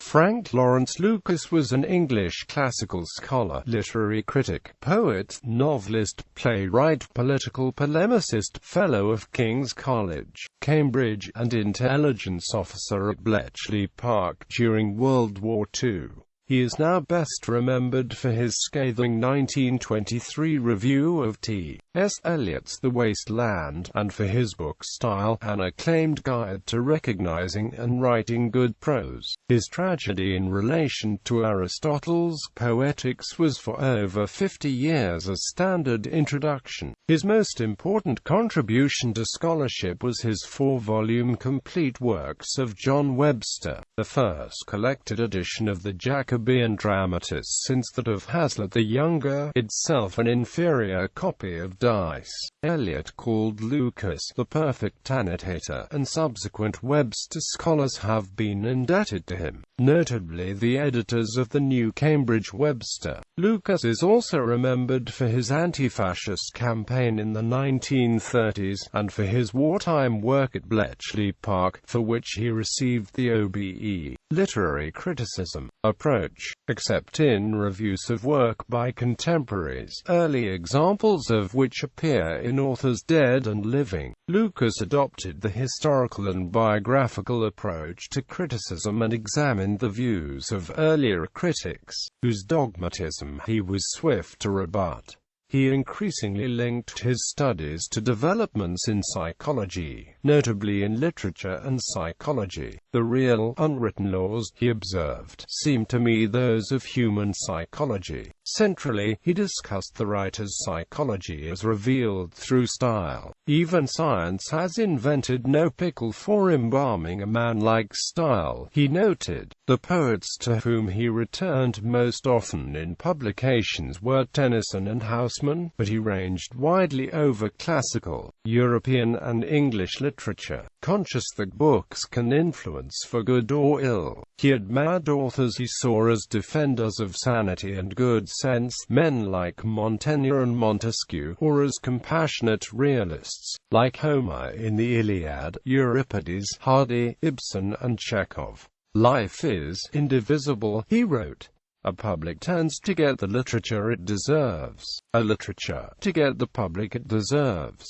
Frank Laurence Lucas was an English classical scholar, literary critic, poet, novelist, playwright, political polemicist, Fellow of King's College, Cambridge, and intelligence officer at Bletchley Park during World War II. He is now best remembered for his scathing 1923 review of T.S.Eliot's The Waste Land, and for his book Style, an acclaimed guide to recognizing and writing good prose. His tragedy in relation to Aristotle's Poetics was for over 50 years a standard introduction. His most important contribution to scholarship was his 4-volume complete works of John Webster, the first collected edition of the Jacobean dramatists since that of Hazlitt the Younger, itself an inferior copy of Dice. Eliot called Lucas the perfect annotator, and subsequent Webster scholars have been indebted to him, notably the editors of the New Cambridge Webster. Lucas is also remembered for his anti-fascist campaign in the 1930s, and for his wartime work at Bletchley Park, for which he received the OBE literary criticism approach, except in reviews of work by contemporaries, early examples of which appear in authors dead and living. Lucas adopted the historical and biographical approach to criticism and examined the views of earlier critics, whose dogmatism he was swift to rebut. He increasingly linked his studies to developments in psychology, notably in literature and psychology. The real, unwritten laws, he observed, seem to me those of human psychology. Centrally, he discussed the writer's psychology as revealed through style. Even science has invented no pickle for embalming a man like style, he noted. The poets to whom he returned most often in publications were Tennyson and Houseman, but he ranged widely over classical, European and English literature, conscious that books can influence for good or ill. He admired authors he saw as defenders of sanity and good sense, men like Montaigne and Montesquieu, or as compassionate realists, like Homer in the Iliad, Euripides, Hardy, Ibsen and Chekhov. Life is indivisible, he wrote. A public tends to get the literature it deserves, a literature to get the public it deserves.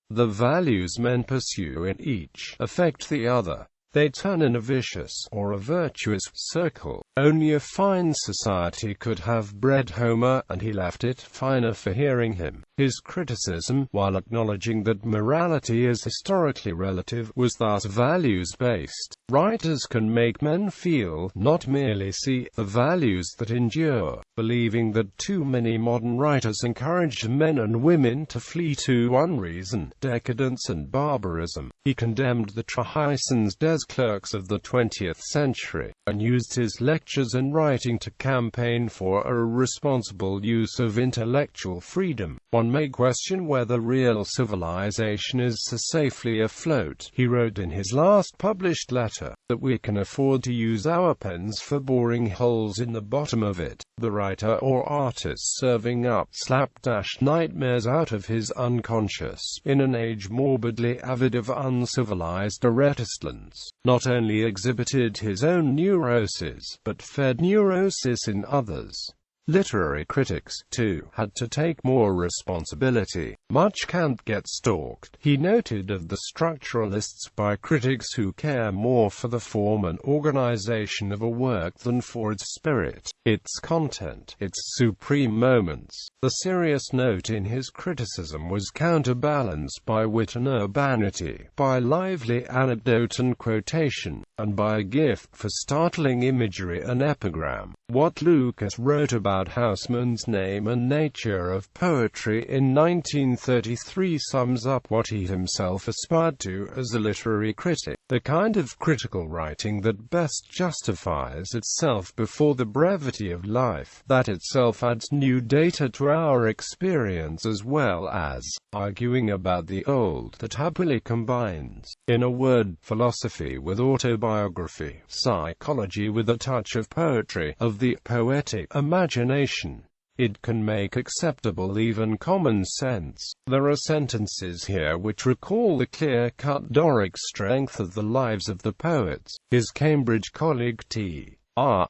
The values men pursue in each affect the other. They turn in a vicious, or a virtuous, circle. Only a fine society could have bred Homer, and he left it finer for hearing him. His criticism, while acknowledging that morality is historically relative, was thus values-based. Writers can make men feel, not merely see, the values that endure. Believing that too many modern writers encourage men and women to flee to unreason, decadence and barbarism, he condemned the Trahysons des clerks of the 20th century, and used his lectures and writing to campaign for a responsible use of intellectual freedom. One may question whether real civilization is so safely afloat, he wrote in his last published letter, that we can afford to use our pens for boring holes in the bottom of it. The writer or artist serving up slapdash nightmares out of his unconscious, in an age morbidly avid of uncivilized reticence, not only exhibited his own neuroses, but fed neurosis in others. Literary critics, too, had to take more responsibility. Much can't get stalked, he noted of the structuralists by critics who care more for the form and organization of a work than for its spirit, its content, its supreme moments. The serious note in his criticism was counterbalanced by wit and urbanity, by lively anecdote and quotation, and by a gift for startling imagery and epigram. What Lucas wrote about Houseman's name and nature of poetry in 1933 sums up what he himself aspired to as a literary critic, the kind of critical writing that best justifies itself before the brevity of life, that itself adds new data to our experience as well as arguing about the old, that happily combines, in a word, philosophy with autobiography, psychology with a touch of poetry, of the poetic imagination. It can make acceptable even common sense. There are sentences here which recall the clear-cut Doric strength of the lives of the poets. His Cambridge colleague T.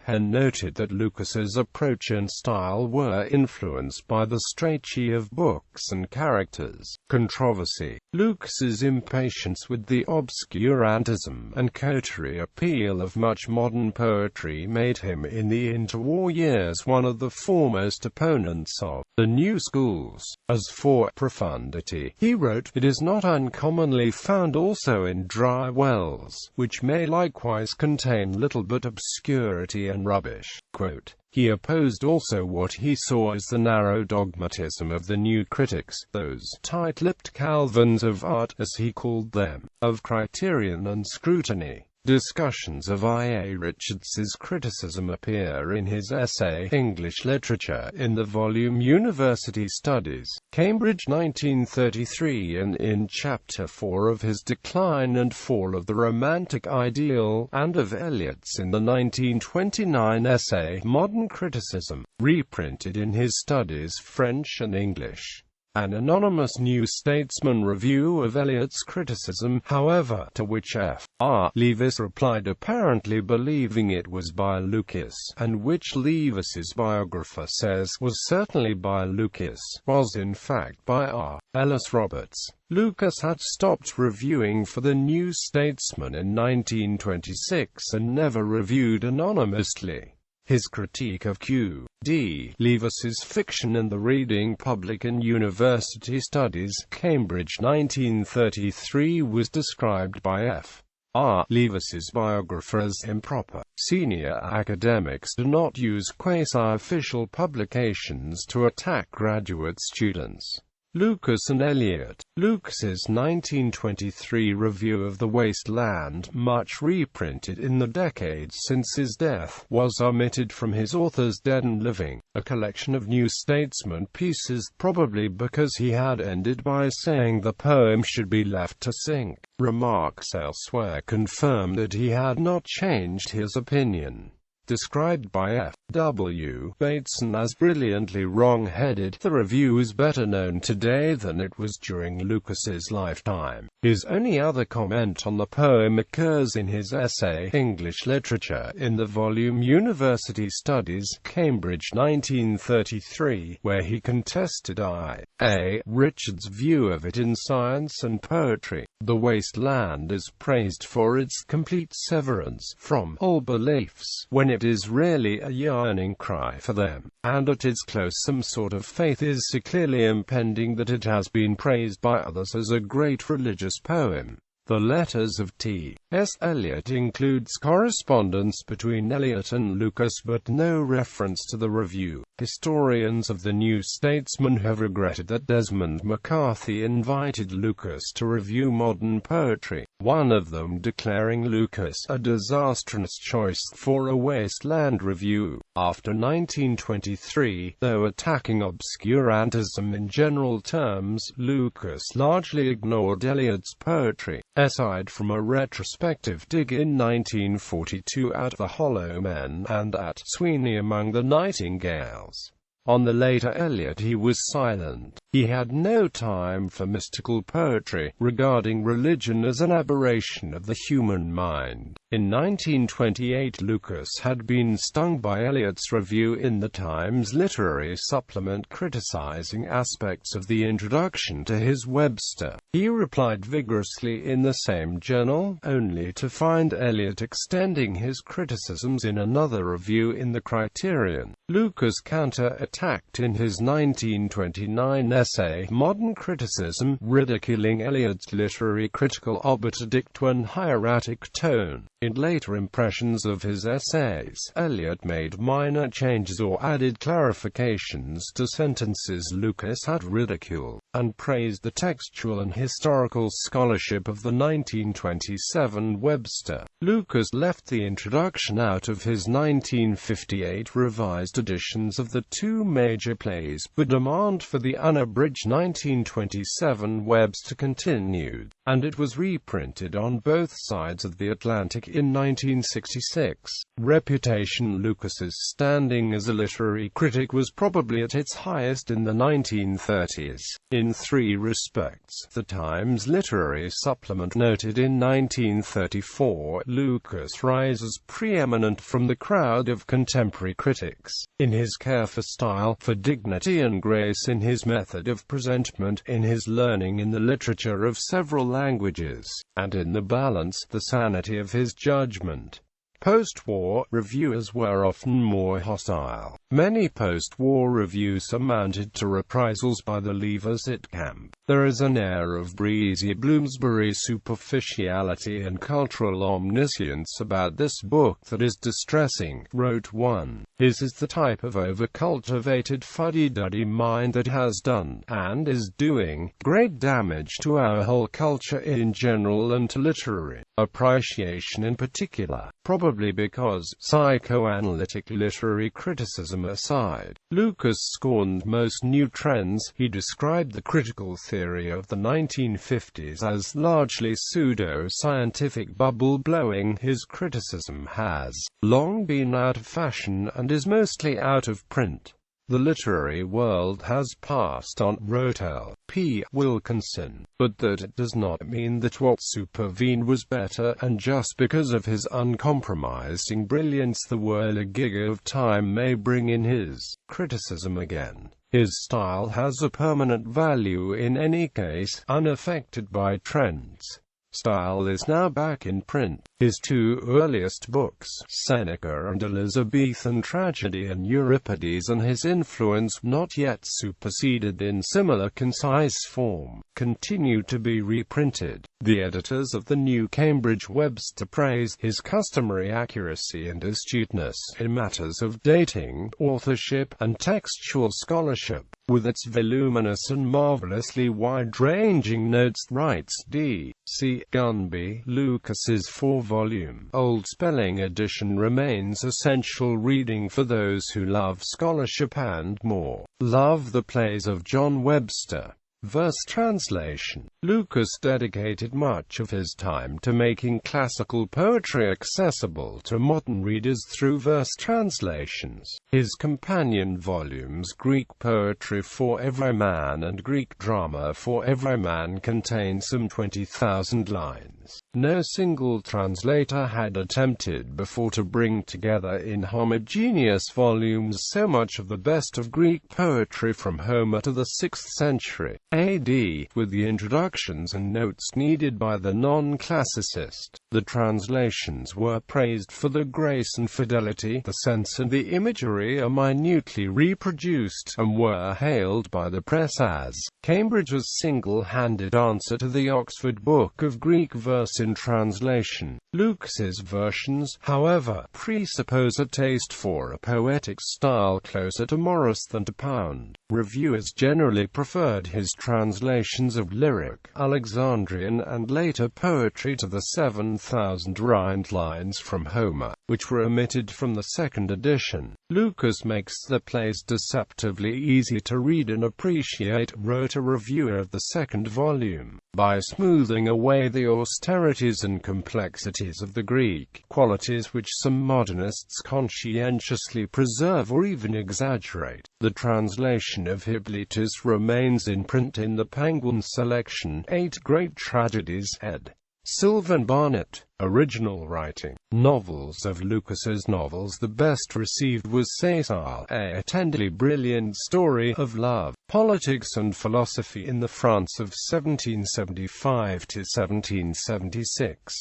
He noted that Lucas's approach and style were influenced by the strategy of books and characters. Controversy. Lucas's impatience with the obscurantism and coterie appeal of much modern poetry made him in the interwar years one of the foremost opponents of the new schools. As for profundity, he wrote, "It is not uncommonly found also in dry wells, which may likewise contain little but obscurity and rubbish." Quote, he opposed also what he saw as the narrow dogmatism of the new critics, those tight-lipped Calvins of art, as he called them, of criterion and scrutiny. Discussions of I.A. Richards's criticism appear in his essay, English Literature, in the volume University Studies, Cambridge 1933, and in Chapter 4 of his Decline and Fall of the Romantic Ideal, and of Eliot's in the 1929 essay, Modern Criticism, reprinted in his Studies French and English. An anonymous New Statesman review of Eliot's criticism, however, to which F.R. Leavis replied apparently believing it was by Lucas, and which Leavis's biographer says was certainly by Lucas, was in fact by R. Ellis Roberts. Lucas had stopped reviewing for the New Statesman in 1926 and never reviewed anonymously. His critique of Q.D. Leavis's fiction in the Reading Public and University Studies, Cambridge 1933, was described by F.R. Leavis's biographer as improper. Senior academics do not use quasi-official publications to attack graduate students. Lucas and Eliot. Lucas's 1923 review of The Waste Land, much reprinted in the decades since his death, was omitted from his Authors Dead and Living, a collection of New Statesman pieces, probably because he had ended by saying the poem should be left to sink. Remarks elsewhere confirm that he had not changed his opinion. Described by F.W. Bateson as brilliantly wrong-headed, the review is better known today than it was during Lucas's lifetime. His only other comment on the poem occurs in his essay, English Literature, in the volume University Studies, Cambridge 1933, where he contested I.A. Richards' view of it in Science and Poetry. The Waste Land is praised for its complete severance from all beliefs, when it is really a yearning cry for them, and at its close some sort of faith is so clearly impending that it has been praised by others as a great religious poem. The letters of T.S.Eliot includes correspondence between Eliot and Lucas but no reference to the review. Historians of the New Statesman have regretted that Desmond McCarthy invited Lucas to review modern poetry, one of them declaring Lucas a disastrous choice for a Waste Land review. After 1923, though attacking obscurantism in general terms, Lucas largely ignored Eliot's poetry, aside from a retrospective dig in 1942 at the Hollow Men and at Sweeney Among the Nightingales. On the later Eliot he was silent. He had no time for mystical poetry, regarding religion as an aberration of the human mind. In 1928 Lucas had been stung by Eliot's review in the Times Literary Supplement criticizing aspects of the introduction to his Webster. He replied vigorously in the same journal, only to find Eliot extending his criticisms in another review in the Criterion. Lucas counter-attacked in his 1929 essay, Modern Criticism, ridiculing Eliot's literary critical obiter and hieratic tone. In later impressions of his essays, Eliot made minor changes or added clarifications to sentences Lucas had ridiculed, and praised the textual and historical scholarship of the 1927 Webster. Lucas left the introduction out of his 1958 revised editions of the two major plays, but demand for the unabridged 1927 Webster continued, and it was reprinted on both sides of the Atlantic in 1966. Reputation. Lucas's standing as a literary critic was probably at its highest in the 1930s. In three respects, the Times Literary Supplement noted in 1934, Lucas rises preeminent from the crowd of contemporary critics, in his care for style, for dignity and grace, in his method of presentment, in his learning in the literature of several languages, and in the balance, the sanity of his judgment. Post-war reviewers were often more hostile. Many post-war reviews amounted to reprisals by the Leavers-it camp. There is an air of breezy Bloomsbury superficiality and cultural omniscience about this book that is distressing, wrote one. His is the type of over-cultivated fuddy-duddy mind that has done, and is doing, great damage to our whole culture in general and to literary appreciation in particular, probably because, psychoanalytic literary criticism aside, Lucas scorned most new trends. He described the critical theory of the 1950s as largely pseudo-scientific bubble-blowing. His criticism has long been out of fashion and is mostly out of print. The literary world has passed on, wrote L.P. Wilkinson, but that it does not mean that what supervened was better, and just because of his uncompromising brilliance the whirligig of time may bring in his criticism again. His style has a permanent value in any case, unaffected by trends. Style is now back in print. His two earliest books, Seneca and Elizabethan Tragedy and Euripides, and his influence, not yet superseded in similar concise form, continue to be reprinted. The editors of the New Cambridge Webster praise his customary accuracy and astuteness in matters of dating, authorship, and textual scholarship. With its voluminous and marvelously wide-ranging notes, writes D.C. Gunby, Lucas's 4-volume, old spelling edition remains essential reading for those who love scholarship and more love the plays of John Webster. Verse translation. Lucas dedicated much of his time to making classical poetry accessible to modern readers through verse translations. His companion volumes, Greek Poetry for Everyman and Greek Drama for Everyman, contain some 20,000 lines. No single translator had attempted before to bring together in homogeneous volumes so much of the best of Greek poetry from Homer to the 6th century A.D., with the introductions and notes needed by the non-classicist. The translations were praised for the grace and fidelity, the sense and the imagery are minutely reproduced, and were hailed by the press as Cambridge's single-handed answer to the Oxford Book of Greek Verse in translation. Lucas's versions, however, presuppose a taste for a poetic style closer to Morris than to Pound. Reviewers generally preferred his translations of lyric, Alexandrian and later poetry to the 7,000 rhymed lines from Homer, which were omitted from the second edition. Lucas makes the plays deceptively easy to read and appreciate, wrote a reviewer of the second volume, by smoothing away the austerities and complexities of the Greek, qualities which some modernists conscientiously preserve or even exaggerate. The translation of Hippolytus remains in print in the Penguin Selection, 8 Great Tragedies, ed. Sylvan Barnett. Original writing. Novels. Of Lucas's novels, the best received was Cécile, a tenderly brilliant story of love, politics and philosophy in the France of 1775 to 1776.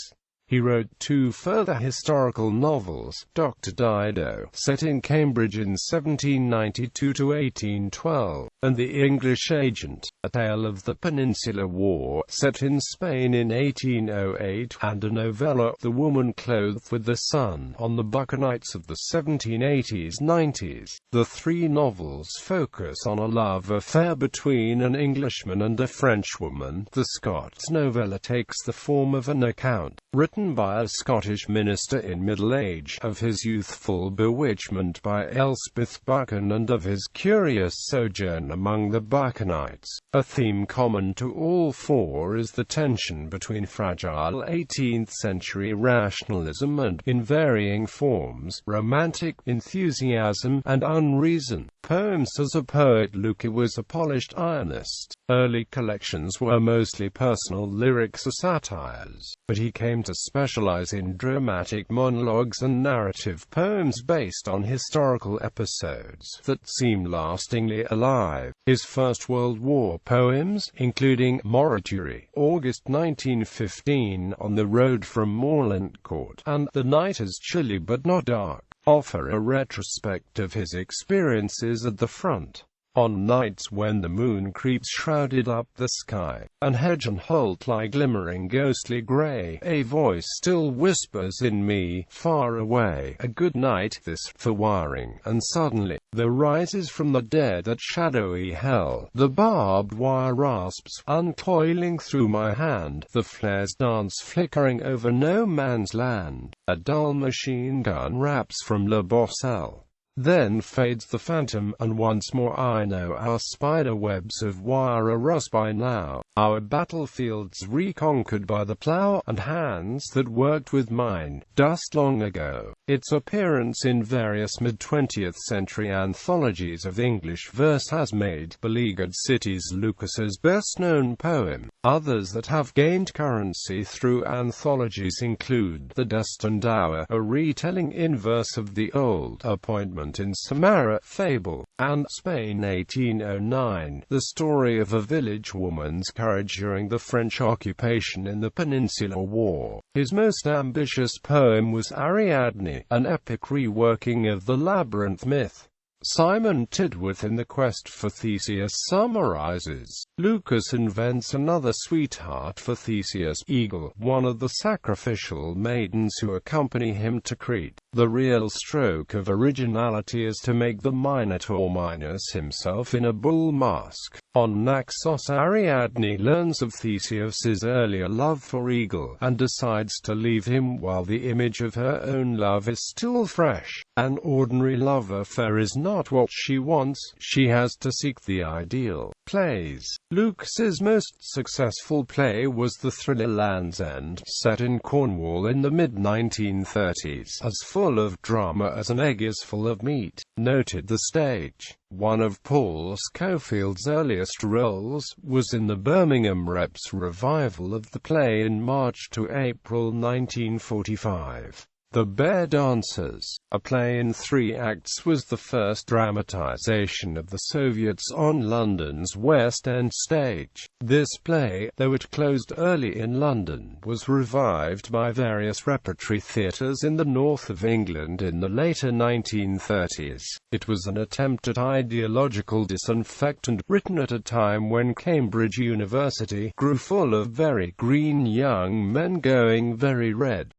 He wrote 2 further historical novels, Dr. Dido, set in Cambridge in 1792 to 1812, and The English Agent, a tale of the Peninsular War, set in Spain in 1808, and a novella, The Woman Clothed with the Sun, on the Buccanites of the 1780s-90s. The 3 novels focus on a love affair between an Englishman and a Frenchwoman. The Scots novella takes the form of an account, written by a Scottish minister in middle age, of his youthful bewitchment by Elspeth Buchan and of his curious sojourn among the Buccanites. A theme common to all 4 is the tension between fragile 18th-century rationalism and, in varying forms, romantic enthusiasm and unreason. poems. As a poet, Lucas was a polished ironist. Early collections were mostly personal lyrics or satires, but he came to specialize in dramatic monologues and narrative poems based on historical episodes that seem lastingly alive. His first World War poems, including Morituri, August 1915, On the Road from Morlancourt, and The Night is Chilly but Not Dark, offer a retrospect of his experiences at the front. On nights when the moon creeps shrouded up the sky, and hedge and holt lie glimmering ghostly grey, a voice still whispers in me, far away, a good night this, for wiring, and suddenly, there rises from the dead that shadowy hell, the barbed wire rasps, uncoiling through my hand, the flares dance flickering over no man's land, a dull machine gun raps from Le Bossel. Then fades the phantom, and once more I know our spider webs of wire are us by now, our battlefields reconquered by the plough, and hands that worked with mine, dust long ago. Its appearance in various mid-20th century anthologies of English verse has made Beleaguered Cities Lucas's best-known poem. Others that have gained currency through anthologies include The Destined Hour, a retelling in verse of the old Appointment in Samara fable, and Spain 1809, the story of a village woman's courage during the French occupation in the Peninsular War. His most ambitious poem was Ariadne, an epic reworking of the labyrinth myth. Simon Tidworth in The Quest for Theseus summarizes, Lucas invents another sweetheart for Theseus, Eagle, one of the sacrificial maidens who accompany him to Crete. The real stroke of originality is to make the Minotaur Minos himself in a bull mask. On Naxos, Ariadne learns of Theseus's earlier love for Eagle, and decides to leave him while the image of her own love is still fresh. An ordinary love affair is not what she wants, she has to seek the ideal. Plays. Lucas's most successful play was the thriller Land's End, set in Cornwall in the mid-1930s. As full of drama as an egg is full of meat. Noted the stage. One of Paul Scofield's earliest roles was in the Birmingham Reps revival of the play in March to April 1945. The Bear Dancers, a play in 3 acts, was the first dramatization of the Soviets on London's West End stage. This play, though it closed early in London, was revived by various repertory theatres in the north of England in the later 1930s. It was an attempt at ideological disinfectant, written at a time when Cambridge University grew full of very green young men going very red.